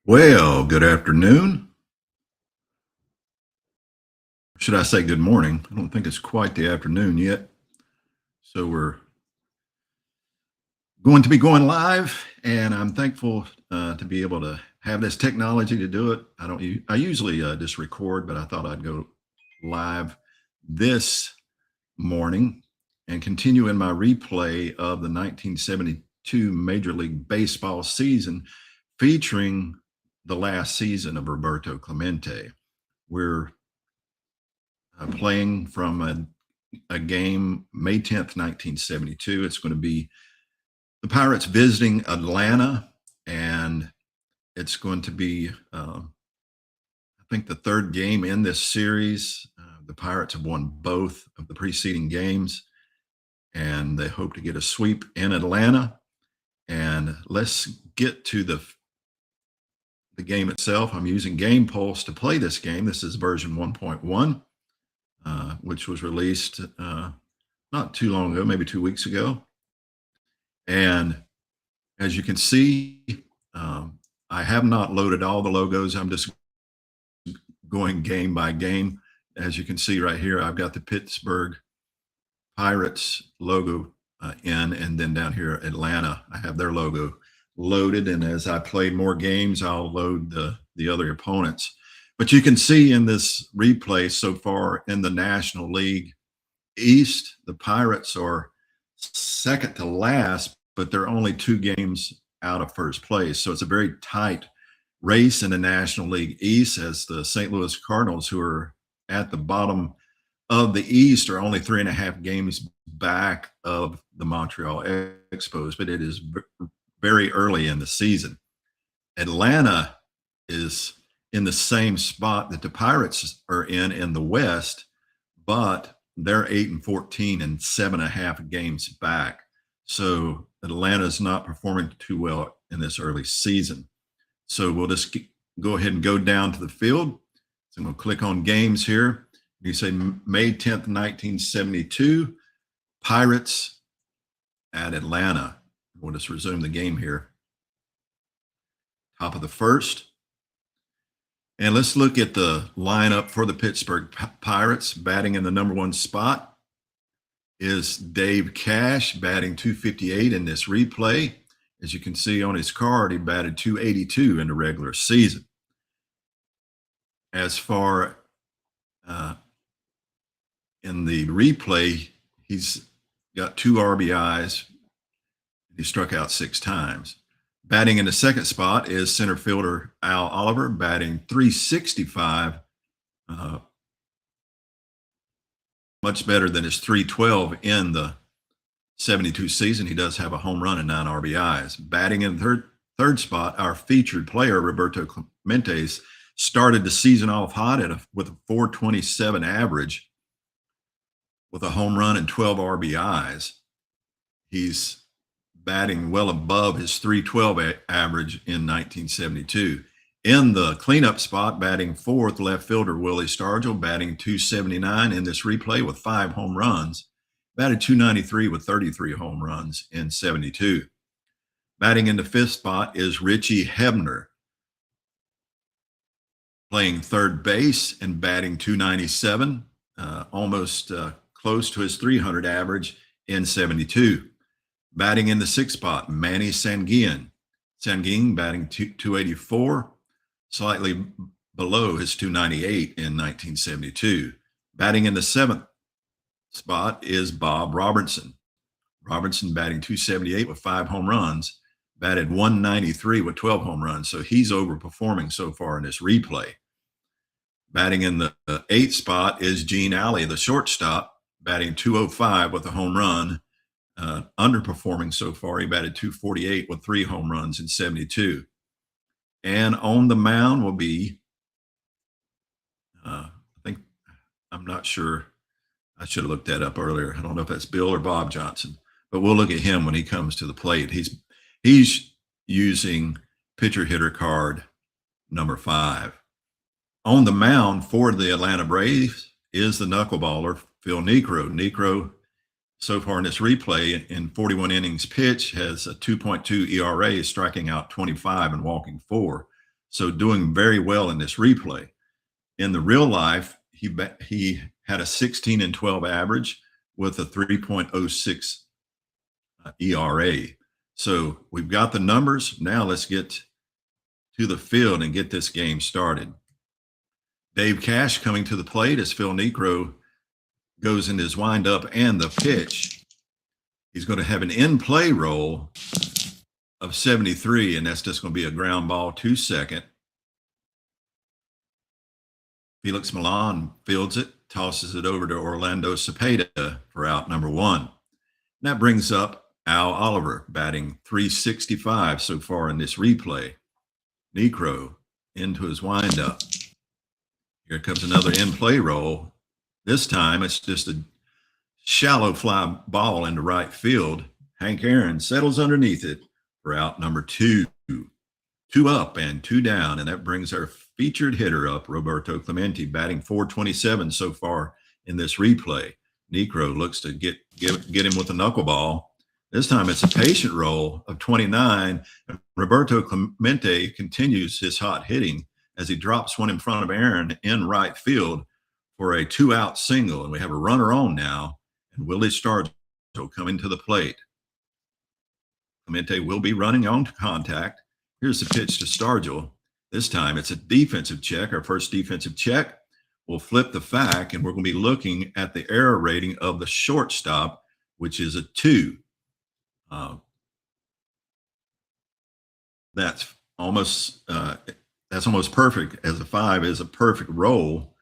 Well, good afternoon. Should I say good morning? I don't think it's quite the afternoon yet. So we're going to be going live, and I'm thankful to be able to have this technology to do it. I usually just record, but I thought I'd go live this morning and continue in my replay of the 1972 Major League Baseball season, featuring the last season of Roberto Clemente. We're playing from a game May 10th, 1972. It's going to be the Pirates visiting Atlanta, and it's going to be, I think, the third game in this series. The Pirates have won both of the preceding games, and they hope to get a sweep in Atlanta. And let's get to the game itself. I'm using Game Pulse to play this game. This is version 1.1. Which was released not too long ago, maybe 2 weeks ago. And as you can see, I have not loaded all the logos. I'm just going game by game. As you can see right here, I've got the Pittsburgh Pirates logo in, and then down here, Atlanta, I have their logo loaded. And as I play more games, I'll load the other opponents. But you can see in this replay so far in the National League East, the Pirates are second to last, but they're only 2 games out of first place. So it's a very tight race in the National League East, as the St. Louis Cardinals, who are at the bottom of the East, are only 3.5 games back of the Montreal Expos, but it is very early in the season. Atlanta is in the same spot that the Pirates are in the West, but they're 8-14 and 7.5 games back. So Atlanta's not performing too well in this early season. So we'll just go ahead and go down to the field. So I'm going to click on games here. You say May 10th, 1972, Pirates at Atlanta. We'll just resume the game here. Top of the first. And let's look at the lineup for the Pittsburgh Pirates. Batting in the number 1 spot is Dave Cash, batting .258 in this replay. As you can see on his card, he batted .282 in the regular season. As far in the replay, he's got 2 RBIs. He struck out 6 times. Batting in the second spot is center fielder Al Oliver, batting .365, much better than his .312 in the 72 season. He does have a home run and 9 RBIs. Batting in the third spot, our featured player, Roberto Clemente, started the season off hot with a .427 average with a home run and 12 RBIs. He's batting well above his .312 average in 1972. In the cleanup spot, batting 4th, left fielder Willie Stargell, batting .279 in this replay with 5 home runs. Batted .293 with 33 home runs in 72. Batting in the 5th spot is Richie Hebner, playing third base and batting .297, almost close to his .300 average in 72. Batting in the 6th spot, Manny Sanguin. Sanguin batting .284, slightly below his .298 in 1972. Batting in the 7th spot is Bob Robertson. Robertson batting .278 with 5 home runs, batted .193 with 12 home runs. So he's overperforming so far in this replay. Batting in the 8th spot is Gene Alley, the shortstop, batting .205 with a home run. Underperforming so far. He batted .248 with 3 home runs in 72. And on the mound will be, I'm not sure. I should have looked that up earlier. I don't know if that's Bill or Bob Johnson, but we'll look at him when he comes to the plate. He's using pitcher hitter card number 5. On the mound for the Atlanta Braves is the knuckleballer Phil Niekro. Niekro, so far in this replay, in 41 innings pitched, has a 2.2 ERA, striking out 25 and walking 4. So doing very well in this replay. In the real life, he had a 16 and 12 average with a 3.06 ERA. So we've got the numbers. Now let's get to the field and get this game started. Dave Cash coming to the plate as Phil Niekro goes in his windup and the pitch. He's going to have an in-play roll of 73, and that's just going to be a ground ball to second. Felix Milan fields it, tosses it over to Orlando Cepeda for out number 1. And that brings up Al Oliver, batting .365 so far in this replay. Niekro into his windup. Here comes another in-play roll. This time it's just a shallow fly ball into right field. Hank Aaron settles underneath it for out number 2. 2 up and 2 down, and that brings our featured hitter up, Roberto Clemente, batting .427 so far in this replay. Niekro looks to get him with a knuckleball. This time it's a patient roll of 29. And Roberto Clemente continues his hot hitting as he drops one in front of Aaron in right field for a 2-out single. And we have a runner on now, and Willie Stargell coming to the plate. Clemente will be running on to contact. Here's the pitch to Stargell. This time it's a defensive check, our first defensive check. We'll flip the fact, and we're going to be looking at the error rating of the shortstop, which is a 2. That's almost perfect, as a 5 is a perfect roll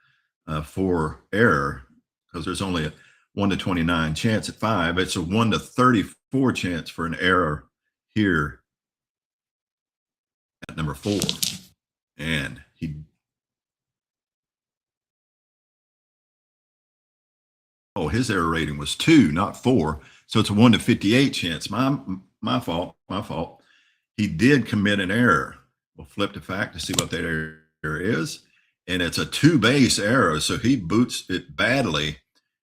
for error, because there's only a 1 to 29 chance at 5. It's a 1 to 34 chance for an error here at number 4. And his error rating was 2, not 4. So it's a 1 to 58 chance. My fault. He did commit an error. We'll flip the fact to see what that error is. And it's a 2-base error. So he boots it badly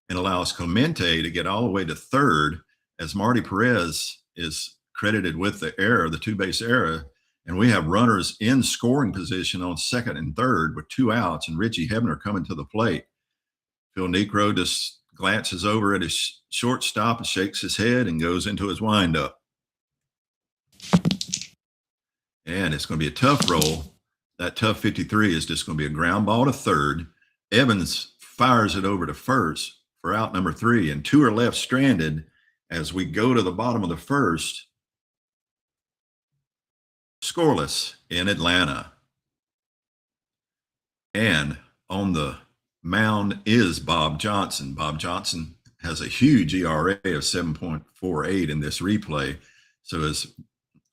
and allows Clemente to get all the way to third, as Marty Perez is credited with the error, the 2-base error. And we have runners in scoring position on second and third with 2 outs, and Richie Hebner coming to the plate. Phil Niekro just glances over at his shortstop and shakes his head and goes into his windup. And it's going to be a tough roll. That tough 53 is just going to be a ground ball to third. Evans fires it over to first for out number 3, and 2 are left stranded as we go to the bottom of the first. Scoreless in Atlanta. And on the mound is Bob Johnson. Bob Johnson has a huge ERA of 7.48 in this replay, so is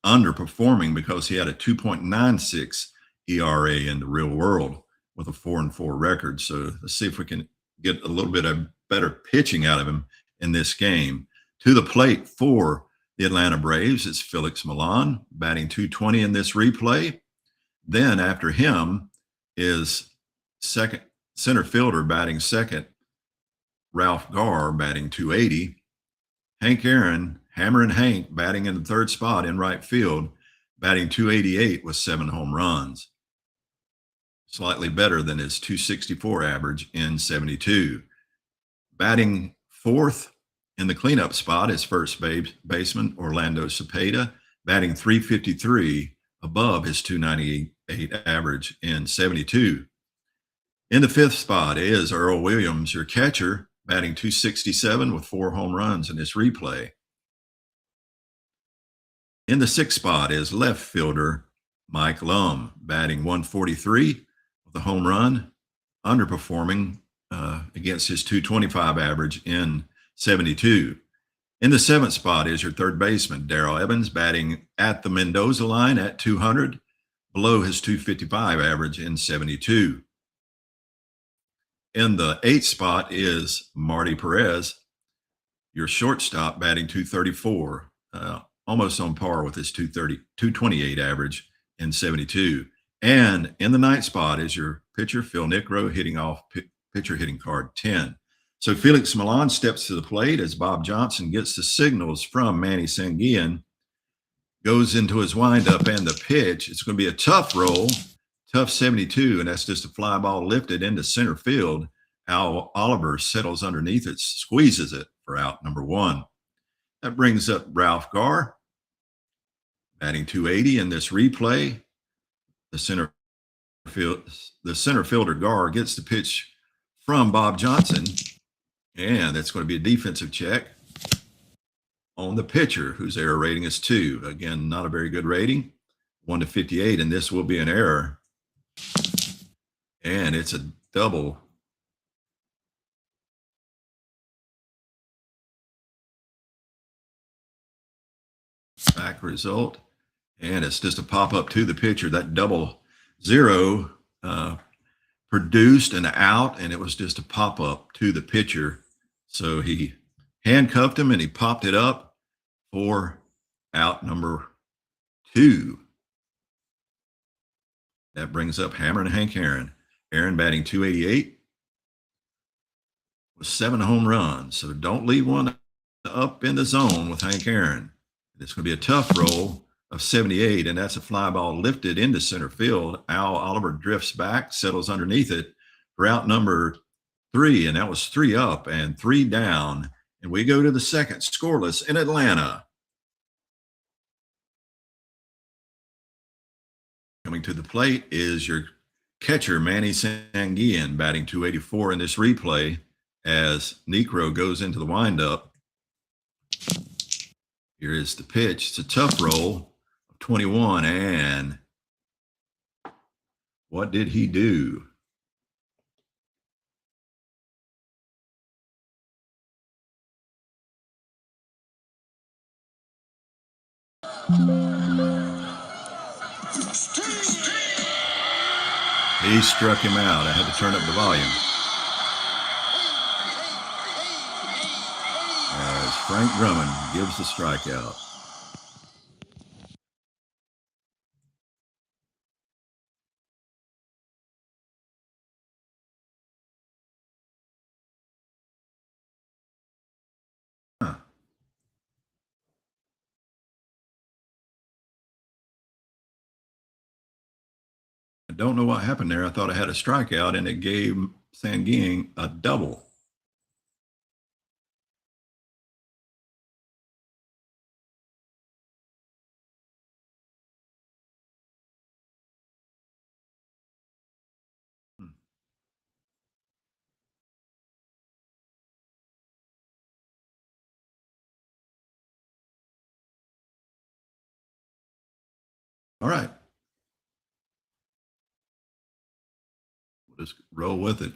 underperforming because he had a 2.96 ERA in the real world with a 4-4 record. So let's see if we can get a little bit of better pitching out of him in this game. To the plate for the Atlanta Braves, it's Felix Milan, batting .220 in this replay. Then after him is second center fielder batting second, Ralph Garr, batting .280. Hank Aaron, Hammerin' Hank, batting in the third spot in right field, batting .288 with 7 home runs. Slightly better than his .264 average in 72. Batting fourth in the cleanup spot is first baseman Orlando Cepeda, batting .353 above his .298 average in 72. In the fifth spot is Earl Williams, your catcher, batting .267 with 4 home runs in this replay. In the sixth spot is left fielder Mike Lum, batting .143 with a home run, underperforming against his .225 average in 72. In the seventh spot is your third baseman, Darrell Evans, batting at the Mendoza line at 200, below his .255 average in 72. In the eighth spot is Marty Perez, your shortstop, batting .234, almost on par with his .228 average in 72. And in the ninth spot is your pitcher, Phil Niekro, hitting off pitcher hitting card 10. So Felix Milan steps to the plate as Bob Johnson gets the signals from Manny Sanguillen, goes into his windup and the pitch. It's going to be a tough roll tough 72, and that's just a fly ball lifted into center field. Al Oliver settles underneath it, squeezes it for out number 1. That brings up Ralph Garr, batting 280 in this replay. The center fielder Garr gets the pitch from Bob Johnson, and that's going to be a defensive check on the pitcher, whose error rating is 2. Again, not a very good rating, 1/58, and this will be an error. And it's a double. Back result, and it's just a pop-up to the pitcher. That 0-0 produced an out, and it was just a pop-up to the pitcher. So he handcuffed him, and he popped it up for out number 2. That brings up Hammer and Hank Aaron. Aaron batting 288 with 7 home runs. So don't leave one up in the zone with Hank Aaron. It's going to be a tough roll of 78, and that's a fly ball lifted into center field. Al Oliver drifts back, settles underneath it for out number 3, and that was 3 up and 3 down. And we go to the second, scoreless in Atlanta. Coming to the plate is your catcher, Manny Sanguillen, batting 284 in this replay as Necro goes into the windup. Here is the pitch. It's a tough roll of 21, and what did he do? He struck him out. I had to turn up the volume. As Frank Drummond gives the strikeout. I don't know what happened there. I thought I had a strikeout, and it gave Sanguillen a double. All right. We'll just roll with it.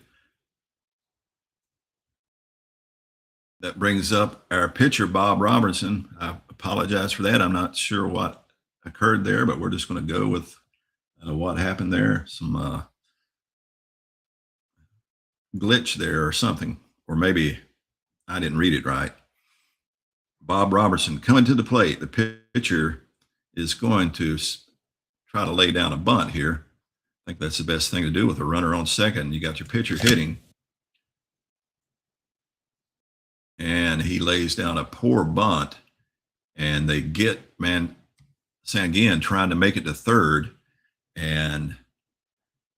That brings up our pitcher, Bob Robertson. I apologize for that. I'm not sure what occurred there, but we're just going to go with what happened there. Some glitch there or something, or maybe I didn't read it right. Bob Robertson coming to the plate. The pitcher is going to try to lay down a bunt here. I think that's the best thing to do with a runner on second. You got your pitcher hitting, and he lays down a poor bunt, and they get Sanguillen trying to make it to third, and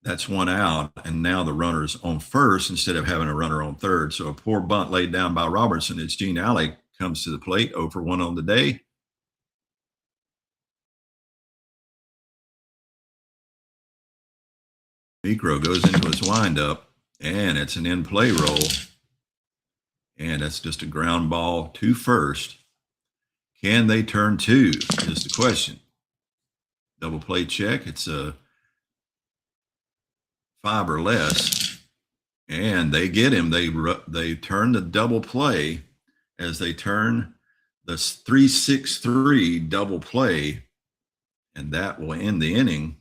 that's 1 out, and now the runner's on first instead of having a runner on third. So a poor bunt laid down by Robertson. It's Gene Alley comes to the plate, 0 for 1 on the day. Necro goes into his windup, and it's an in-play roll. And that's just a ground ball to first. Can they turn 2 is the question. Double play check. It's a 5 or less. And they get him. They turn the double play as they turn the 3-6-3 double play. And that will end the inning.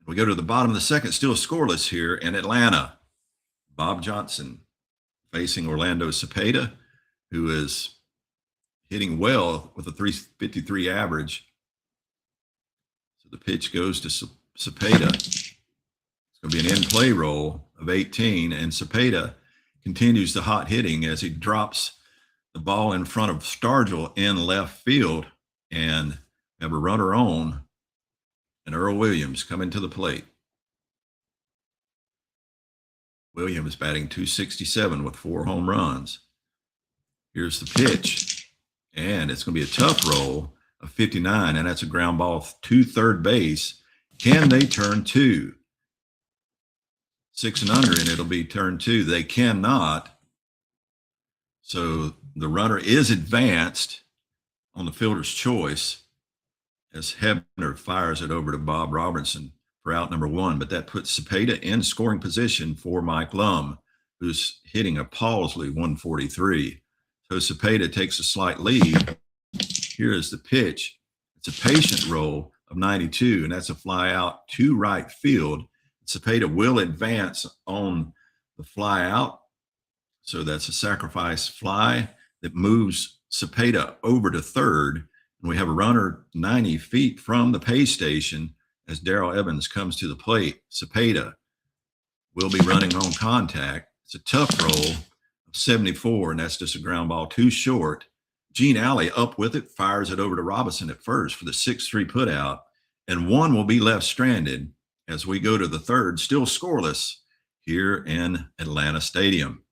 We go to the bottom of the second, still scoreless here in Atlanta. Bob Johnson facing Orlando Cepeda, who is hitting well with a 353 average. So the pitch goes to Cepeda. It's going to be an in-play roll of 18, and Cepeda continues the hot hitting as he drops the ball in front of Stargell in left field, and have a runner on And Earl Williams coming to the plate. Williams batting .267 with 4 home runs. Here's the pitch. And it's going to be a tough roll of 59, and that's a ground ball to third base. Can they turn 2? 6 and under, and it'll be turn 2. They cannot. So the runner is advanced on the fielder's choice as Hebner fires it over to Bob Robertson for out number 1. But that puts Cepeda in scoring position for Mike Lum, who's hitting a palsy 143. So Cepeda takes a slight lead. Here is the pitch. It's a patient roll of 92, and that's a fly out to right field. Cepeda will advance on the fly out. So that's a sacrifice fly that moves Cepeda over to third. And we have a runner 90 feet from the pay station as Darrell Evans comes to the plate. Cepeda will be running on contact. It's a tough roll of 74, and that's just a ground ball too short. Gene Alley up with it, fires it over to Robinson at first for the 6-3 put out, and one will be left stranded as we go to the third, still scoreless here in Atlanta Stadium.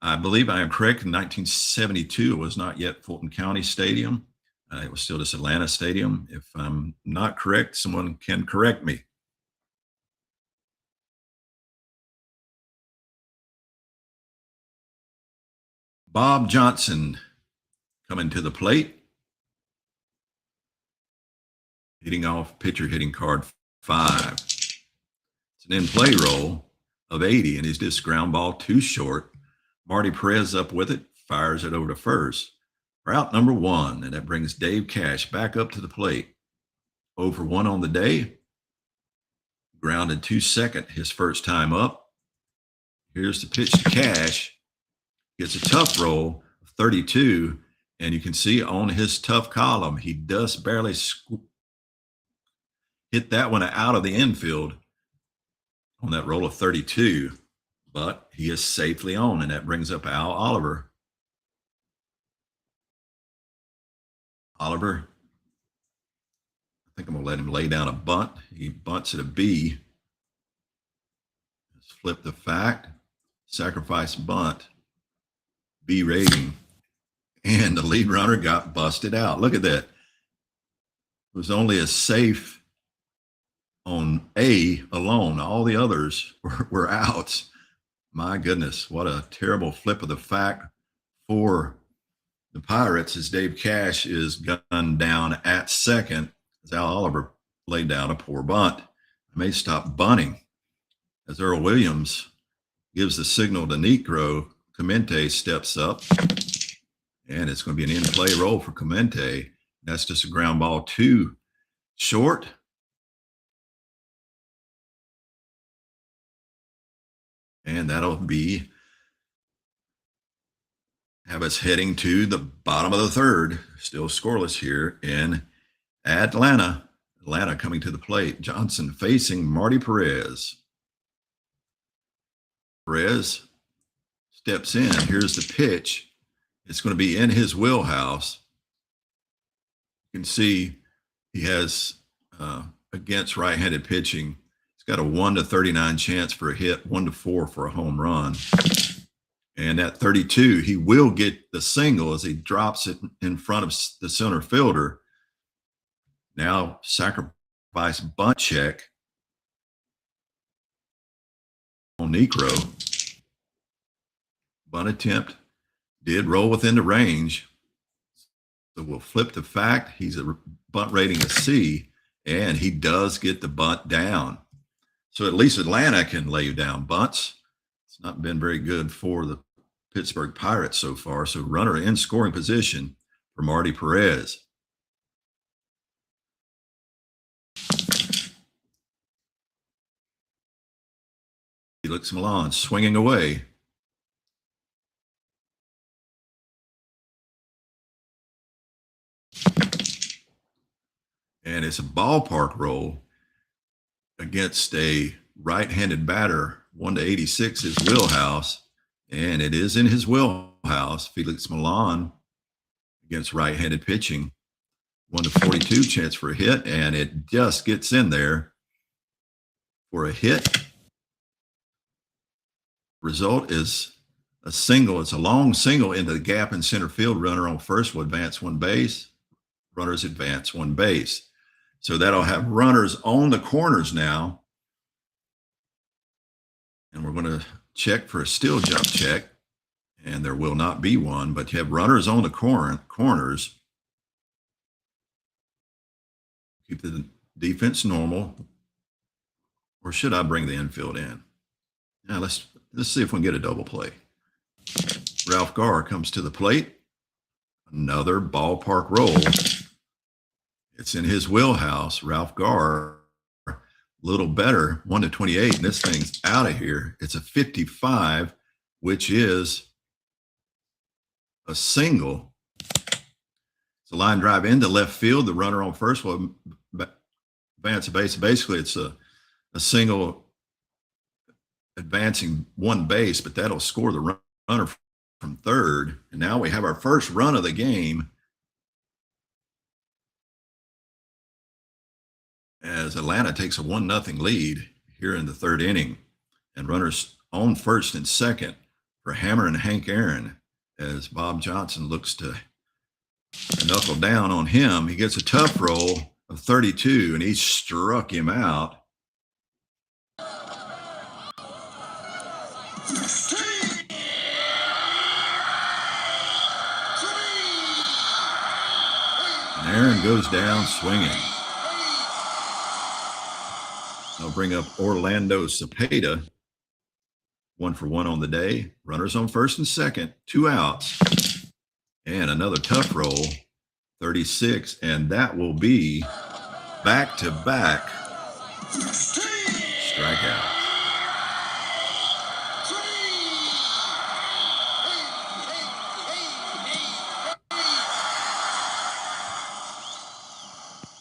I believe I am correct. In 1972, it was not yet Fulton County Stadium. It was still just Atlanta Stadium. If I'm not correct, someone can correct me. Bob Johnson coming to the plate. Hitting off pitcher hitting card 5. It's an in-play roll of 80, and he's just ground ball too short. Marty Perez up with it, fires it over to first. For out number 1, and that brings Dave Cash back up to the plate. 0 for 1 on the day. Grounded to second his first time up. Here's the pitch to Cash. Gets a tough roll of 32, and you can see on his tough column, he does barely hit that one out of the infield on that roll of 32, but he is safely on, and that brings up Al Oliver. Oliver, I think I'm going to let him lay down a bunt. He bunts at a B. Let's flip the fact. Sacrifice bunt. B rating. And the lead runner got busted out. Look at that. It was only a safe on A alone. All the others were outs. My goodness, what a terrible flip of the fact for the Pirates as Dave Cash is gunned down at second as Al Oliver laid down a poor bunt. I may stop bunting as Earl Williams gives the signal to Negro. Clemente steps up, and it's going to be an in-play roll for Clemente. That's just a ground ball too short. And that'll have us heading to the bottom of the third. Still scoreless here in Atlanta. Atlanta coming to the plate. Johnson facing Marty Perez. Perez steps in. Here's the pitch. It's going to be in his wheelhouse. You can see he has, against right-handed pitching, he's got a 1-39 chance for a hit, 1-4 for a home run. And at 32, he will get the single as he drops it in front of the center fielder. Now sacrifice bunt check on Negro. Bunt attempt did roll within the range. So we'll flip the fact. He's a bunt rating of C, and he does get the bunt down. So at least Atlanta can lay down bunts. It's not been very good for the Pittsburgh Pirates so far. So runner in scoring position for Marty Perez. Felix Milan swinging away. And it's a ballpark roll against a right-handed batter, 1-86 his wheelhouse. And it is in his wheelhouse. Felix Milan against right-handed pitching. 1 to 42, chance for a hit, and it just gets in there for a hit. Result is a single. It's a long single into the gap in center field. Runner on first will advance one base. Runners advance one base. So that'll have runners on the corners now. And we're going to check for a still jump check. And there will not be one, but you have runners on the corners. Keep the defense normal. Or should I bring the infield in? Now let's see if we can get a double play. Ralph Garr comes to the plate. Another ballpark roll. It's in his wheelhouse. Ralph Garr, a little better, 1 to 28, and this thing's out of here. It's a 55, which is a single. It's a line drive into left field. The runner on first will advance a base. Basically, it's a single advancing one base, but that'll score the runner from third. And now we have our first run of the game as Atlanta takes a 1-0 lead here in the third inning. And runners on first and second for Hammer and Hank Aaron as Bob Johnson looks to knuckle down on him. He gets a tough roll of 32, and he struck him out. And Aaron goes down swinging. I'll bring up Orlando Cepeda. 1 for 1 on the day. Runners on first and second, 2 outs. And another tough roll, 36. And that will be back-to-back strikeouts.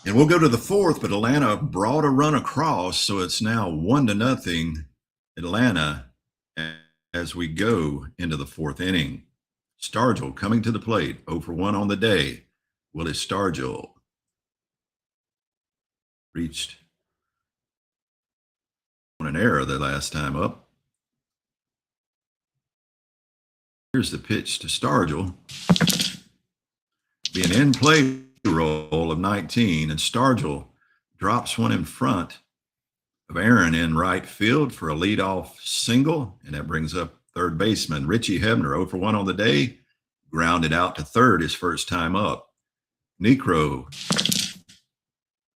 And we'll go to the fourth, but Atlanta brought a run across, so it's now 1-0 Atlanta as we go into the fourth inning. Stargell coming to the plate, 0 for 1 on the day. Willie Stargell reached on an error the last time up. Here's the pitch to Stargell. Be an in-play roll of 19, and Stargell drops one in front of Aaron in right field for a leadoff single, and that brings up third baseman Richie Hebner, 0 for 1 on the day, grounded out to third his first time up. Necro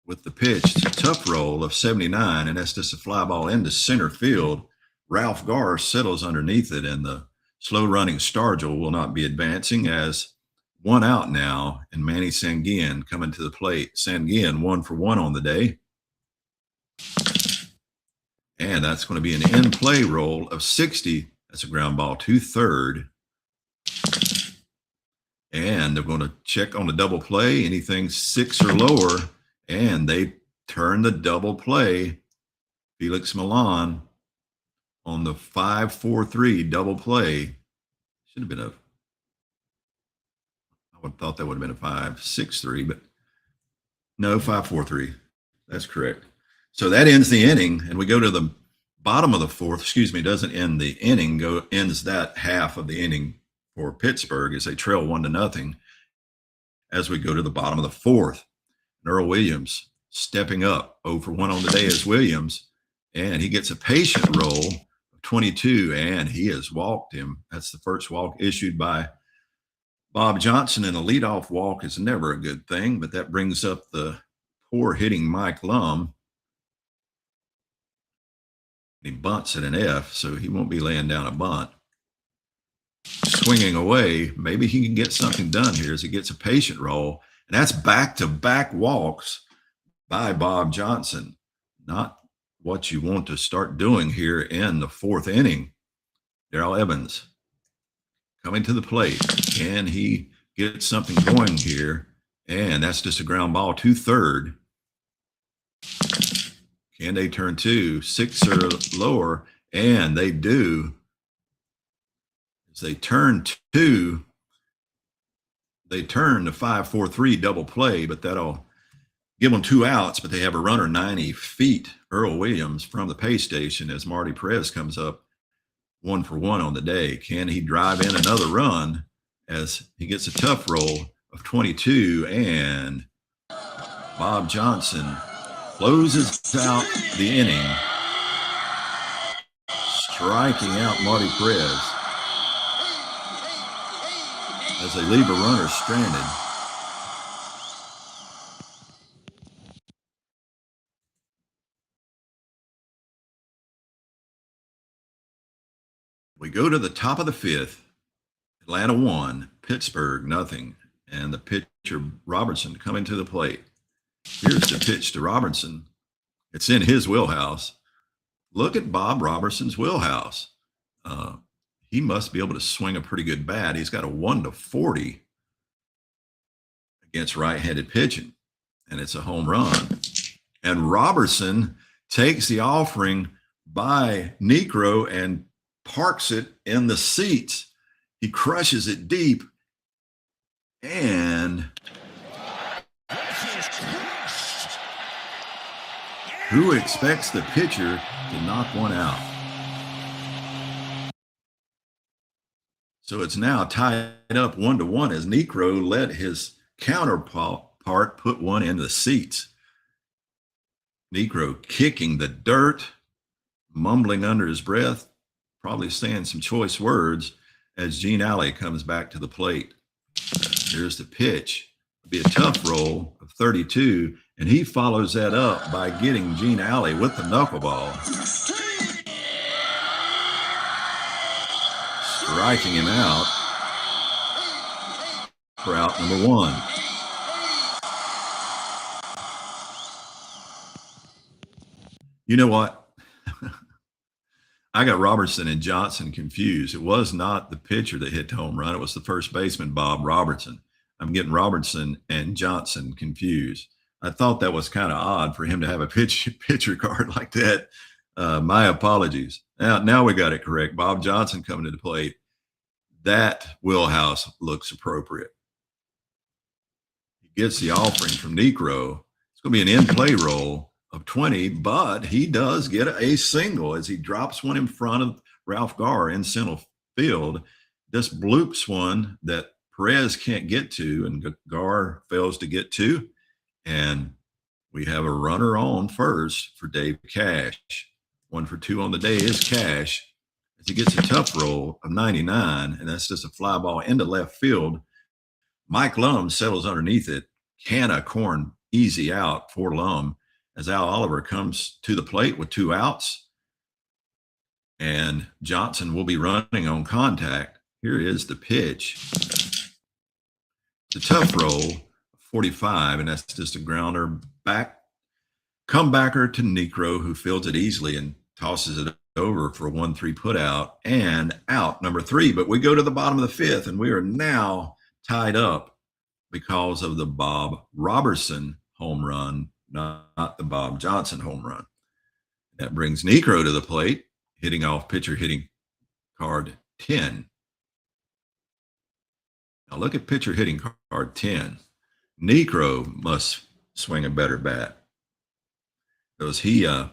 with the pitch, tough roll of 79, and that's just a fly ball into center field. Ralph Garr settles underneath it, and the slow-running Stargell will not be advancing as 1 out now, and Manny Sanguillen coming to the plate. Sanguillen 1 for 1 on the day. And that's going to be an in-play roll of 60. That's a ground ball to third. And they're going to check on the double play, anything 6 or lower, and they turn the double play. Felix Milan on the 5-4-3 double play. Should have been I would have thought that would have been a 5-6-3, but no, 5-4-3. That's correct. So that ends the inning, and we go to the bottom of the fourth. Doesn't end the inning, ends that half of the inning for Pittsburgh as they trail 1-0 as we go to the bottom of the fourth. Earl Williams stepping up, 0 for 1 on the day as Williams, and he gets a patient roll of 22, and he has walked him. That's the first walk issued by Bob Johnson, and a leadoff walk is never a good thing, but that brings up the poor hitting Mike Lum. He bunts at an F, so he won't be laying down a bunt. Swinging away, maybe he can get something done here as he gets a patient roll, and that's back-to-back walks by Bob Johnson. Not what you want to start doing here in the fourth inning. Darrell Evans coming to the plate. Can he get something going here? And that's just a ground ball to third. Can they turn 2, 6 or lower? And they do. As they turn 2, they turn the 5-4-3 double play, but that'll give them 2 outs, but they have a runner 90 feet, Earl Williams, from the pay station as Marty Perez comes up 1 for 1 on the day. Can he drive in another run as he gets a tough roll of 22, and Bob Johnson closes out the inning, striking out Marty Perez as they leave a runner stranded. We go to the top of the 5th. Atlanta 1, Pittsburgh nothing, and the pitcher Robertson coming to the plate. Here's the pitch to Robertson. It's in his wheelhouse. Look at Bob Robertson's wheelhouse. He must be able to swing a pretty good bat. He's got a 1-40 against right-handed pitching, and it's a home run. And Robertson takes the offering by Niekro and parks it in the seats. He crushes it deep, and who expects the pitcher to knock one out? So it's now tied up 1-1 as Niekro let his counterpart put one in the seats. Niekro kicking the dirt, mumbling under his breath, probably saying some choice words as Gene Alley comes back to the plate. Here's the pitch. It'll be a tough roll of 32, and he follows that up by getting Gene Alley with the knuckleball, striking him out for out number 1. You know what? I got Robertson and Johnson confused. It was not the pitcher that hit the home run. It was the first baseman, Bob Robertson. I'm getting Robertson and Johnson confused. I thought that was kind of odd for him to have a pitcher card like that. My apologies. Now we got it correct. Bob Johnson coming to the plate. That wheelhouse looks appropriate. He gets the offering from Niekro. It's going to be an in-play roll of 20, but he does get a single as he drops one in front of Ralph Garr in center field. This bloops one that Perez can't get to, and Garr fails to get to. And we have a runner on first for Dave Cash. 1 for 2 on the day is Cash as he gets a tough roll of 99, and that's just a fly ball into left field. Mike Lum settles underneath it. Can a corn easy out for Lum as Al Oliver comes to the plate with 2 outs. And Johnson will be running on contact. Here is the pitch. It's a tough roll, 45, and that's just a grounder back. Comebacker to Niekro, who fields it easily and tosses it over for a 1-3 put out, and out number 3. But we go to the bottom of the 5th, and we are now tied up because of the Bob Robertson home run, not the Bob Johnson home run. That brings Niekro to the plate, hitting off pitcher hitting card 10. Now look at pitcher hitting card 10. Niekro must swing a better bat. Because he, 1-31,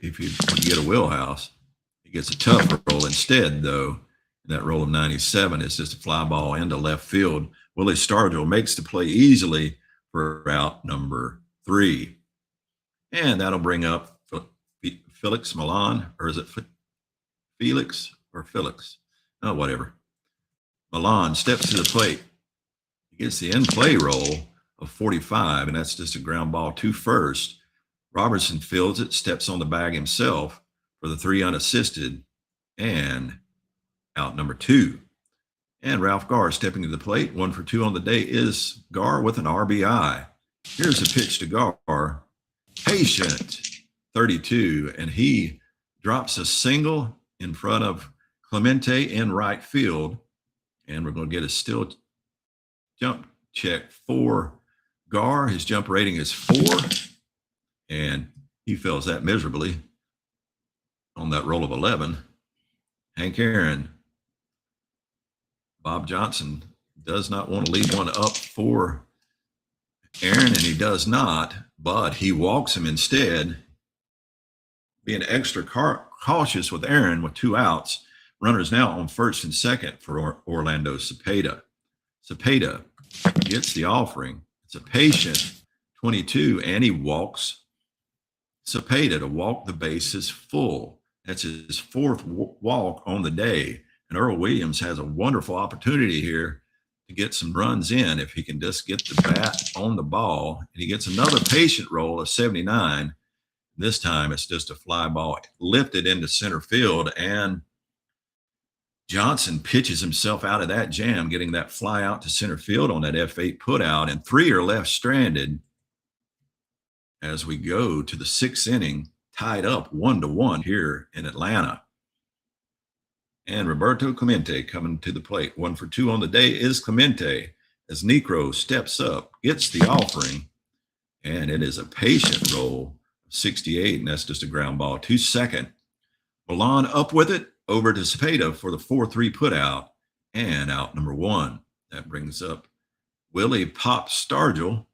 if you get a wheelhouse, he gets a tough roll. Instead, though, that roll of 97 is just a fly ball into left field. Willie Stargell makes the play easily for out number 3. And that'll bring up Felix Milan, or is it Felix or Felix? Oh, whatever. Milan steps to the plate. He gets the in-play roll of 45, and that's just a ground ball to first. Robertson fields it, steps on the bag himself for the 3 unassisted, and out number 2. And Ralph Garr stepping to the plate. 1 for 2 on the day is Garr with an RBI. Here's a pitch to Garr. Patient, 32, and he drops a single in front of Clemente in right field. And we're going to get a still jump check for Garr. His jump rating is 4, and he fails that miserably on that roll of 11. Hank Aaron Bob Johnson does not want to leave one up for Aaron, and he does not, but he walks him instead, being extra cautious with Aaron with 2 outs. Runners now on first and second for Orlando Cepeda. Cepeda gets the offering. It's a patient 22, and he walks Cepeda to walk the bases full. That's his 4th walk on the day. And Earl Williams has a wonderful opportunity here to get some runs in if he can just get the bat on the ball. And he gets another patient roll of 79. This time it's just a fly ball lifted into center field, and Johnson pitches himself out of that jam, getting that fly out to center field on that F8 put out, and 3 are left stranded as we go to the 6th inning, tied up 1-1 here in Atlanta. And Roberto Clemente coming to the plate. 1 for 2 on the day is Clemente as Necro steps up, gets the offering, and it is a patient roll of 68, and that's just a ground ball to second. Milan up with it, over to Cepeda for the 4-3 put out, and out number 1. That brings up Willie Pop Stargell.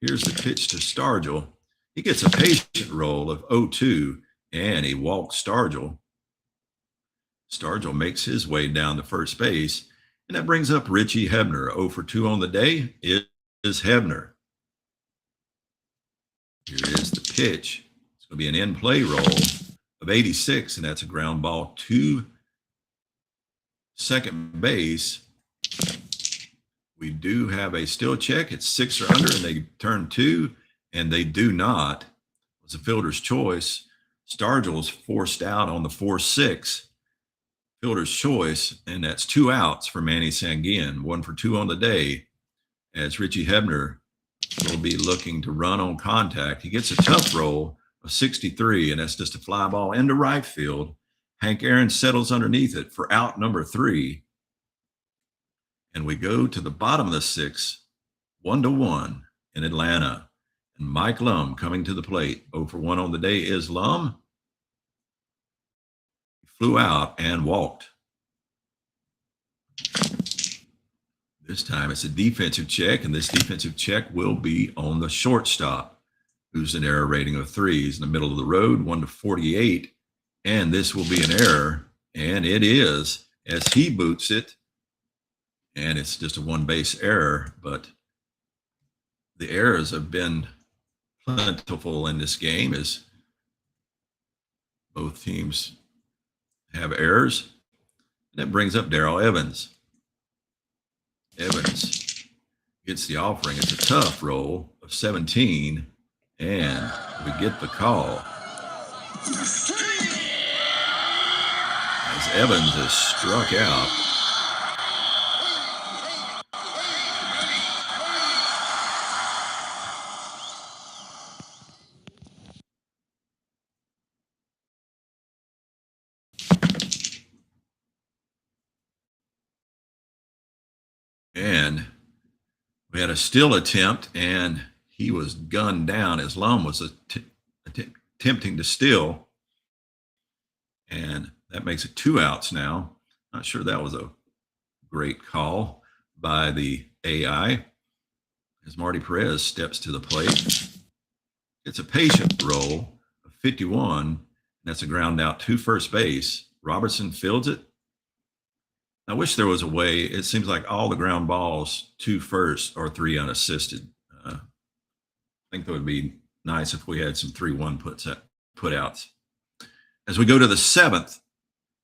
Here's the pitch to Stargell. He gets a patient roll of 0-2, and he walks Stargell. Stargell makes his way down to first base, and that brings up Richie Hebner. 0 for 2 on the day is Hebner. Here is the pitch. It's going to be an in-play roll of 86, and that's a ground ball to second base. We do have a still check. It's 6 or under, and they turn 2, and they do not. It was a fielder's choice. Stargell's forced out on the 4-6. Fielder's choice, and that's 2 outs for Manny Sanguin. 1 for 2 on the day as Richie Hebner will be looking to run on contact. He gets a tough roll of 63, and that's just a fly ball into right field. Hank Aaron settles underneath it for out number 3. And we go to the bottom of the 6th, 1-1 in Atlanta. And Mike Lum coming to the plate. 0 for 1 on the day is Lum. He flew out and walked. This time it's a defensive check, and this defensive check will be on the shortstop, who's an error rating of 3. He's in the middle of the road, 1-48. And this will be an error, and it is, as he boots it. And it's just a 1-base error, but the errors have been plentiful in this game as both teams have errors. That brings up Darrell Evans. Evans gets the offering. It's a tough roll of 17, and we get the call. As Evans is struck out. And we had a still attempt, and he was gunned down as Lum was attempting to steal. And that makes it 2 outs now. Not sure that was a great call by the AI as Marty Perez steps to the plate. It's a patient roll of 51. And that's a ground out to first base. Robertson fields it. I wish there was a way. It seems like all the ground balls to first are 3 unassisted. I think that would be nice if we had some 3-1 put outs. As we go to the 7th,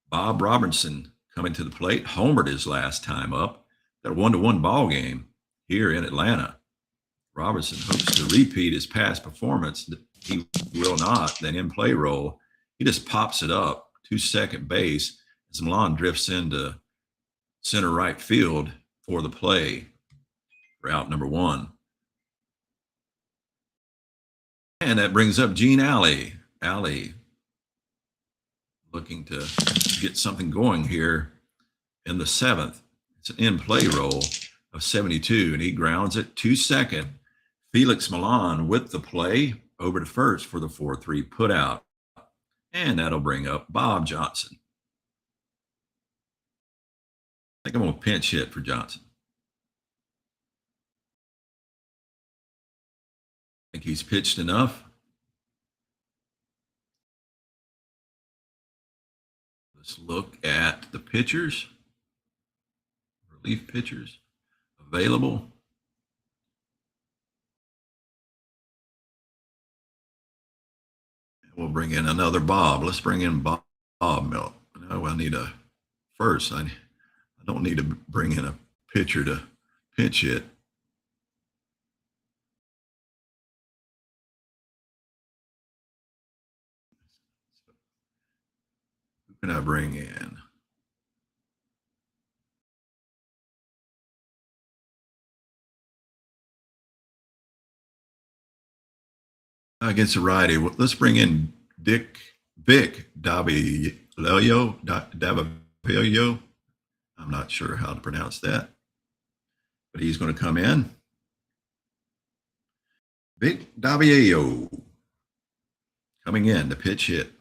Bob Robertson coming to the plate, homered his last time up. Got a 1-1 ball game here in Atlanta. Robertson hopes to repeat his past performance. He will not. Then in play roll, he just pops it up to second base as Milan drifts into center right field for the play for out number 1. And that brings up Gene Alley. Alley looking to get something going here in the 7th. It's an in-play roll of 72, and he grounds it to second. Felix Milan with the play over to first for the 4-3 put out. And that'll bring up Bob Johnson. think I'm going to pinch hit for Johnson. I think he's pitched enough. Let's look at the pitchers, relief pitchers available. We'll bring in another Bob. Let's bring in Bob Milk. No, I need a first. I don't need to bring in a pitcher to pinch hit. Who can I bring in? Against a righty, let's bring in Vic Davillo. I'm not sure how to pronounce that, but he's going to come in. Vic Davillo coming in to pitch hit.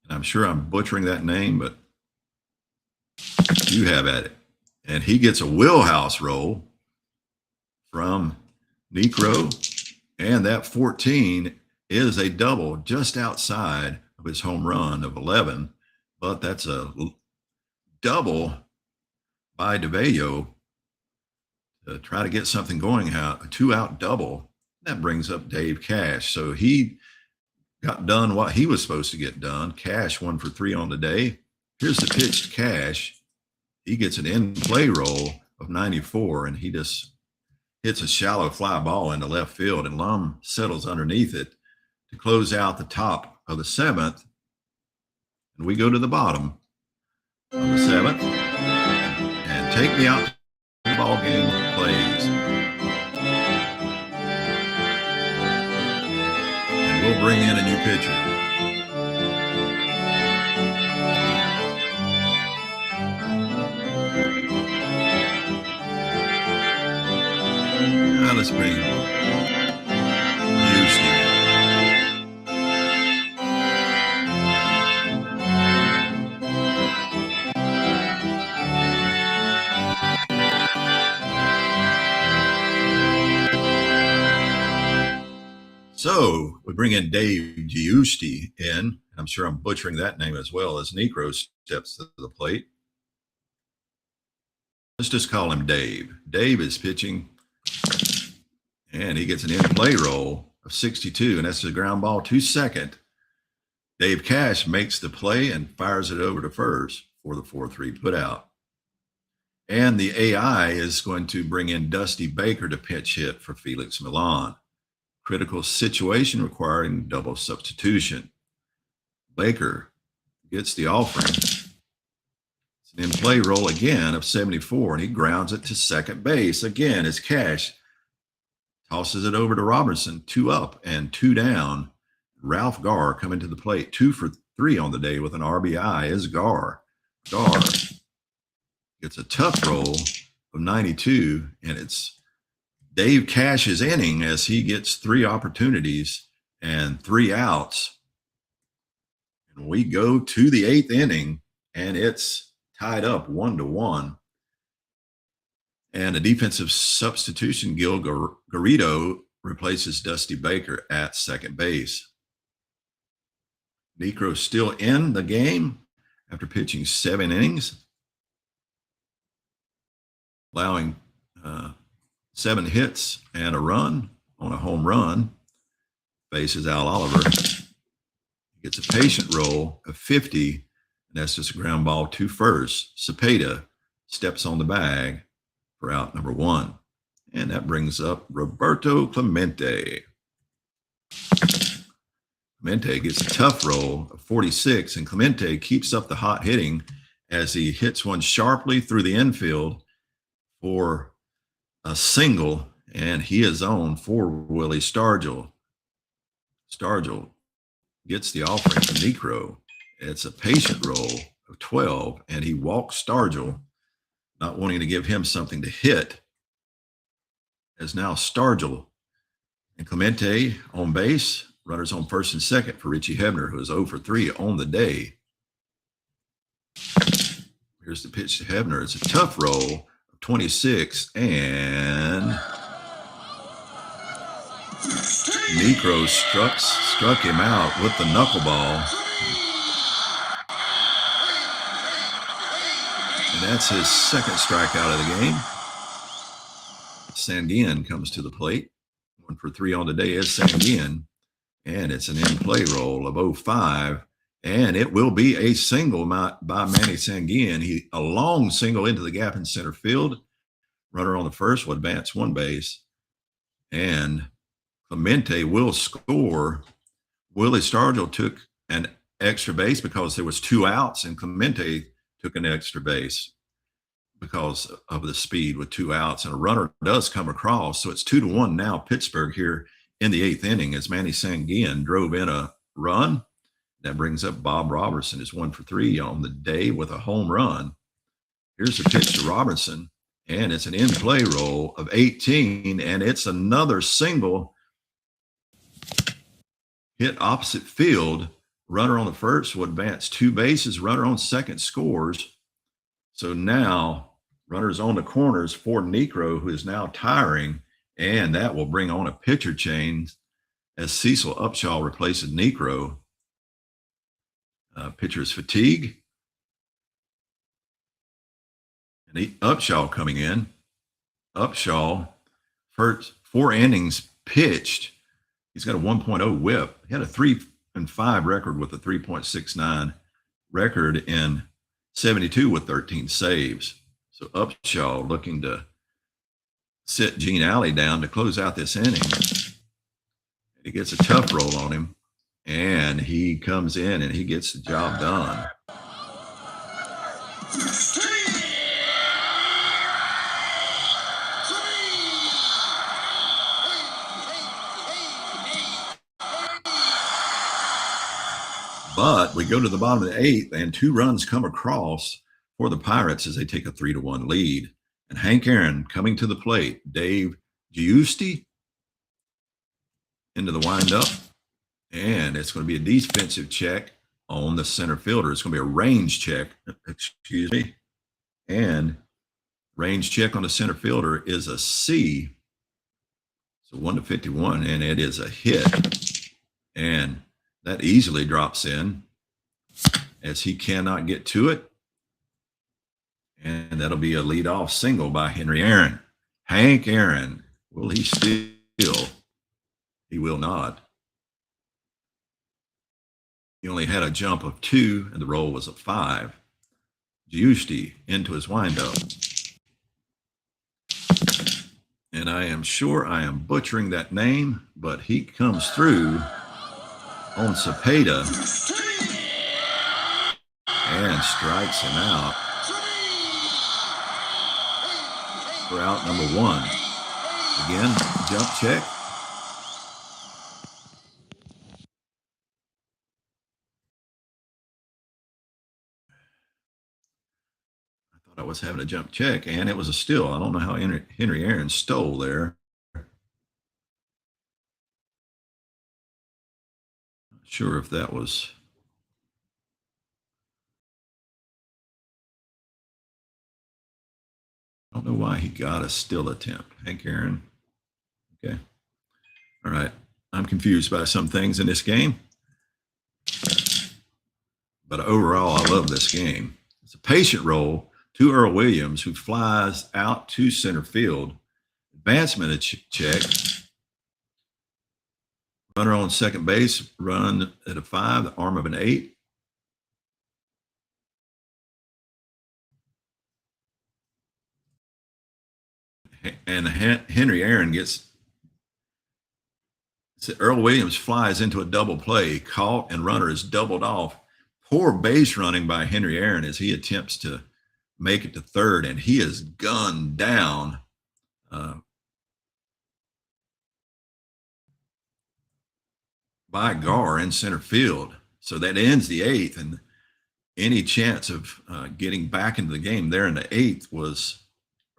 And I'm sure I'm butchering that name, but you have at it. And he gets a wheelhouse roll from Necro, and that 14 is a double just outside of his home run of 11, but that's a double by DeVeo to try to get something going out, a 2-out double. That brings up Dave Cash. So he got done what he was supposed to get done. Cash 1 for 3 on the day. Here's the pitch to Cash. He gets an in-play roll of 94, and he just hits a shallow fly ball into left field, and Lum settles underneath it to close out the top of the 7th. And we go to the bottom of the 7th, and Take Me Out the Ball Game plays. And we'll bring in a new pitcher. Now let's bring Houston. So we bring in Dave Giusti in. I'm sure I'm butchering that name as well, as Necro steps to the plate. Let's just call him Dave. Dave is pitching, and he gets an in-play roll of 62, and that's a ground ball to second. Dave Cash makes the play and fires it over to first for the 4-3 put out. And the AI is going to bring in Dusty Baker to pitch hit for Felix Milan. Critical situation requiring double substitution. Baker gets the offering. It's an in-play roll again of 74, and he grounds it to second base. Again, as Cash tosses it over to Robertson, 2 up and 2 down. Ralph Garr coming to the plate, 2 for 3 on the day with an RBI is Garr. Garr gets a tough roll of 92, and it's Dave Cash's inning as he gets 3 opportunities and 3 outs. And we go to the 8th inning, and it's tied up 1-1. And a defensive substitution, Gil Garrido replaces Dusty Baker at second base. Necro still in the game after pitching 7 innings, allowing 7 hits and a run on a home run. Faces Al Oliver. He gets a patient roll of 50, and that's just a ground ball to first. Cepeda steps on the bag for out number 1. And that brings up Roberto Clemente. Clemente gets a tough roll of 46, and Clemente keeps up the hot hitting as he hits one sharply through the infield for a single, and he is on for Willie Stargell. Stargell gets the offering from Necro. It's a patient roll of 12, and he walks Stargell, not wanting to give him something to hit, as now Stargell and Clemente on base, runners on first and second for Richie Hebner, who is 0 for 3 on the day. Here's the pitch to Hebner. It's a tough roll, 26, and Necro struck him out with the knuckleball. And that's his second strikeout of the game. Sanguin comes to the plate. 1 for 3 on the day is Sanguin. And it's an in-play roll of 0-5. And it will be a single by Manny Sanguin. A long single into the gap in center field. Runner on the first will advance 1 base. And Clemente will score. Willie Stargell took an extra base because there was 2 outs, and Clemente took an extra base because of the speed with 2 outs, and a runner does come across. So it's 2-1 now, Pittsburgh here in the 8th inning as Manny Sanguin drove in a run. That brings up Bob Robertson, is 1 for 3 on the day with a home run. Here's the pitch to Robertson, and it's an in-play roll of 18, and it's another single hit opposite field. Runner on the first will advance 2 bases. Runner on second scores. So now runners on the corners for Necro, who is now tiring, and that will bring on a pitcher change as Cecil Upshaw replaces Necro. Pitcher's fatigue. And Upshaw coming in. Upshaw, first 4 innings pitched. He's got a 1.0 whip. He had a 3-5 record with a 3.69 record in 72 with 13 saves. So Upshaw looking to sit Gene Alley down to close out this inning. He gets a tough roll on him, and he comes in and he gets the job done. But we go to the bottom of the 8th, and 2 runs come across for the Pirates as they take a 3-1 lead. And Hank Aaron coming to the plate. Dave Giusti into the windup. And it's going to be a defensive check on the center fielder. It's going to be a range check. Excuse me. And range check on the center fielder is a C. So 1-51, and it is a hit. And that easily drops in as he cannot get to it. And that'll be a leadoff single by Henry Aaron. Hank Aaron, will he steal? He will not. He only had a jump of 2, and the roll was a 5. Giusti into his windup. And I am sure I am butchering that name, but he comes through on Cepeda and strikes him out for out number 1. Again, jump check. I thought I was having a jump check, and it was a steal. I don't know how Henry Aaron stole there. Not sure if that was... I don't know why he got a steal attempt. Hank Aaron. Okay. All right. I'm confused by some things in this game. But overall, I love this game. It's a patient roll to Earl Williams, who flies out to center field. Advancement check. Runner on second base, run at a 5, the arm of an 8. And Henry Aaron gets, Earl Williams flies into a double play, caught, and runner is doubled off. Poor base running by Henry Aaron as he attempts to make it to third, and he is gunned down by Garr in center field. So that ends the 8th, and any chance of getting back into the game there in the 8th was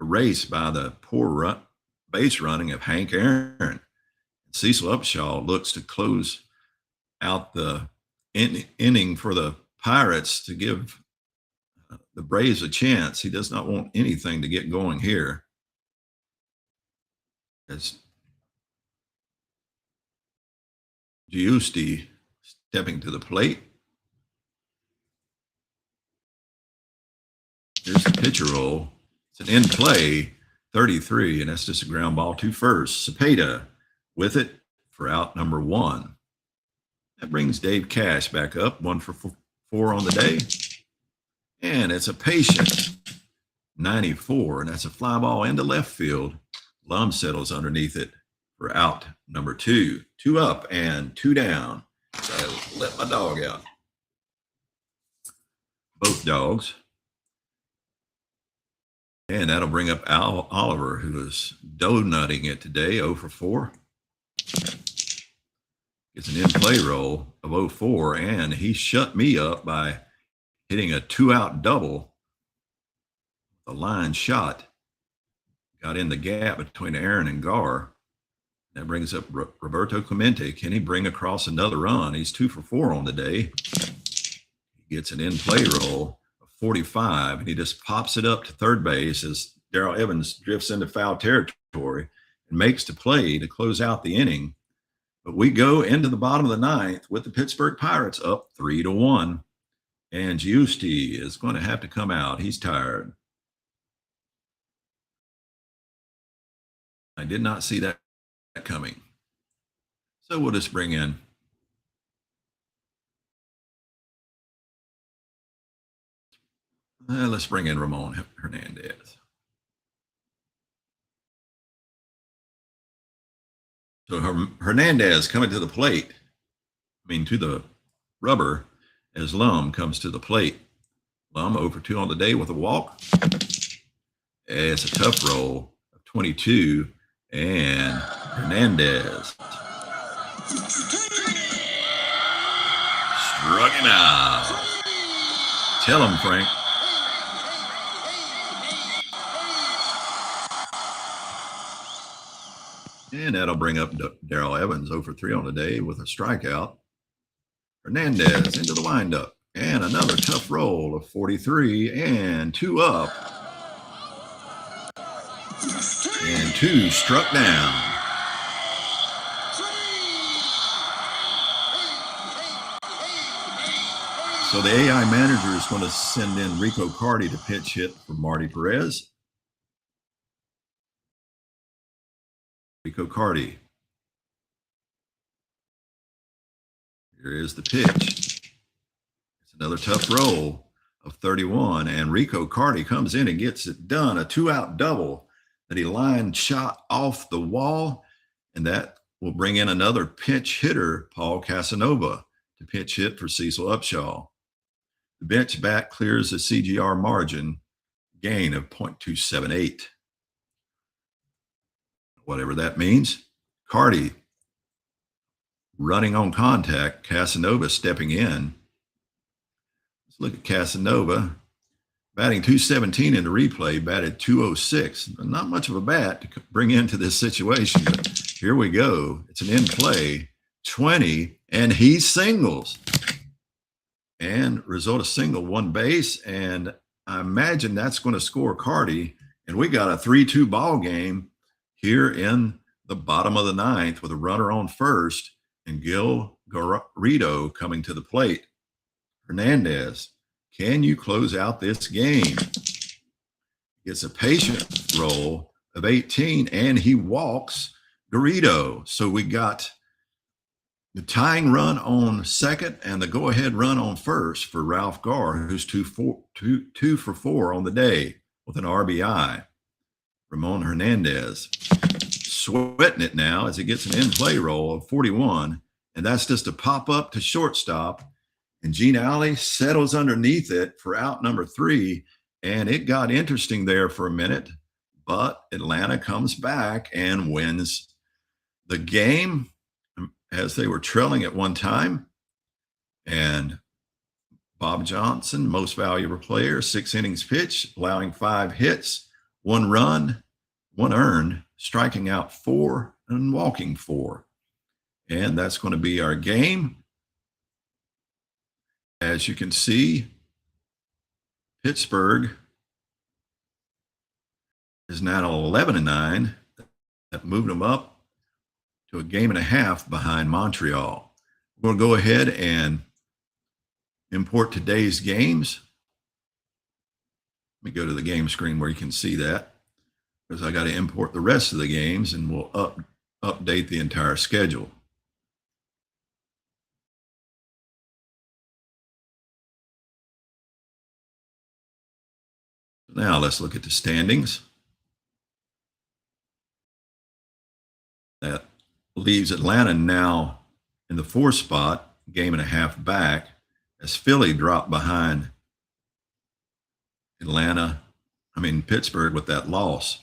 erased by the poor base running of Hank Aaron. Cecil Upshaw looks to close out the inning for the Pirates to give the Braves a chance. He does not want anything to get going here. As Giusti stepping to the plate. Here's the pitcher roll. It's an in play, 33, and that's just a ground ball to first. Cepeda with it for out number 1. That brings Dave Cash back up, 1 for 4 on the day. And it's a patient 94, and that's a fly ball into left field. Lum settles underneath it for out number 2. 2 up and 2 down. So I let my dog out. Both dogs. And that'll bring up Al Oliver, who is donutting it today, 0 for 4. Gets an in-play roll of 0-4, and he shut me up by hitting a 2-out double. The line shot got in the gap between Aaron and Gar. That brings up Roberto Clemente. Can he bring across another run? He's 2 for 4 on the day. He gets an in-play roll of 45, and he just pops it up to third base as Darrell Evans drifts into foul territory and makes the play to close out the inning. But we go into the bottom of the 9th with the Pittsburgh Pirates up 3-1. And Giusti is going to have to come out. He's tired. I did not see that coming. So we'll just bring in let's bring in Ramon Hernandez. So Hernandez coming to the plate, to the rubber as Lum comes to the plate. Lum 0 for 2 on the day with a walk. It's a tough roll of 22, and Hernandez struck him out. Tell him, Frank. And that'll bring up Darrell Evans 0 for 3 on the day with a strikeout. Hernandez into the windup. And another tough roll of 43 and 2 up. And 2 struck down. So the AI manager is going to send in Rico Carty to pitch hit for Marty Perez. Rico Carty. Here is the pitch. It's another tough roll of 31, and Rico Carty comes in and gets it done. A 2-out double that he line shot off the wall, and that will bring in another pinch hitter, Paul Casanova, to pitch hit for Cecil Upshaw. The bench back clears the CGR margin gain of 0.278. Whatever that means. Carty running on contact, Casanova stepping in. Let's look at Casanova. Batting .217 in the replay, batted .206. Not much of a bat to bring into this situation, but here we go. It's an in-play, 20, and he singles. And result of single, 1 base, and I imagine that's going to score Carty. And we got a 3-2 ball game here in the bottom of the 9th with a runner on first and Gil Garrido coming to the plate. Hernandez, can you close out this game? It's a patient roll of 18, and he walks Garrido. So we got the tying run on second and the go-ahead run on first for Ralph Gar, who's 2 for 4 on the day with an RBI. Ramon Hernandez sweating it now as he gets an in-play roll of 41, and that's just a pop-up to shortstop. And Gene Alley settles underneath it for out number 3, and it got interesting there for a minute, but Atlanta comes back and wins the game as they were trailing at one time. And Bob Johnson, most valuable player, 6 innings pitched, allowing 5 hits, 1 run, 1 earned, striking out 4 and walking 4. And that's going to be our game. As you can see, Pittsburgh is now 11-9. That moved them up to a game and a half behind Montreal. We're going to go ahead and import today's games. Let me go to the game screen where you can see that, because I got to import the rest of the games, and we'll update the entire schedule. Now let's look at the standings. That leaves Atlanta now in the 4th spot, game and a half back, as Philly dropped behind Pittsburgh with that loss.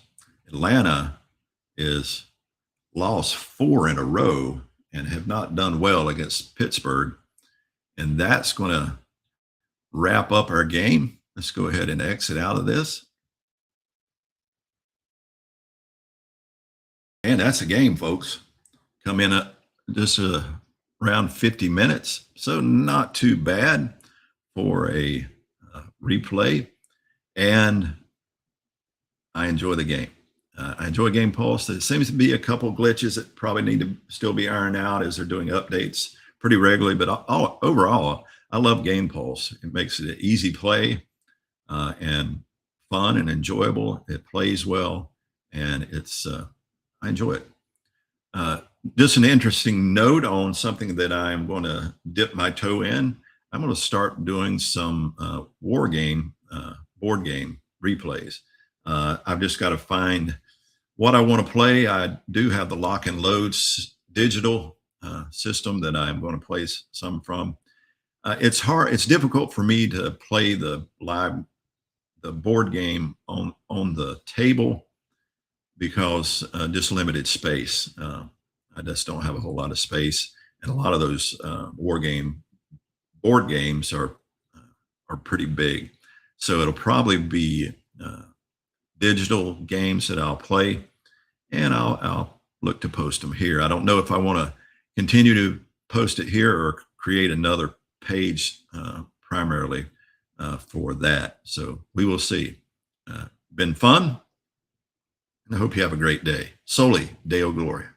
Atlanta is lost 4 in a row and have not done well against Pittsburgh. And that's going to wrap up our game. Let's go ahead and exit out of this. And that's a game, folks. Come in at just around 50 minutes. So not too bad for a replay. And I enjoy the game. I enjoy Game Pulse. There seems to be a couple glitches that probably need to still be ironed out as they're doing updates pretty regularly. But overall, I love Game Pulse. It makes it an easy play and fun and enjoyable. It plays well, and it's I enjoy it. Just an interesting note on something that I'm going to dip my toe in. I'm going to start doing some board game replays. I've just got to find what I want to play. I do have the Lock and Load digital system that I'm going to play some from. It's difficult for me to play the board game on the table because just limited space. I just don't have a whole lot of space, and a lot of those board games are pretty big. So it'll probably be digital games that I'll play, and I'll look to post them here. I don't know if I want to continue to post it here or create another page primarily for that. So we will see. Been fun, and I hope you have a great day. Soli Deo Gloria.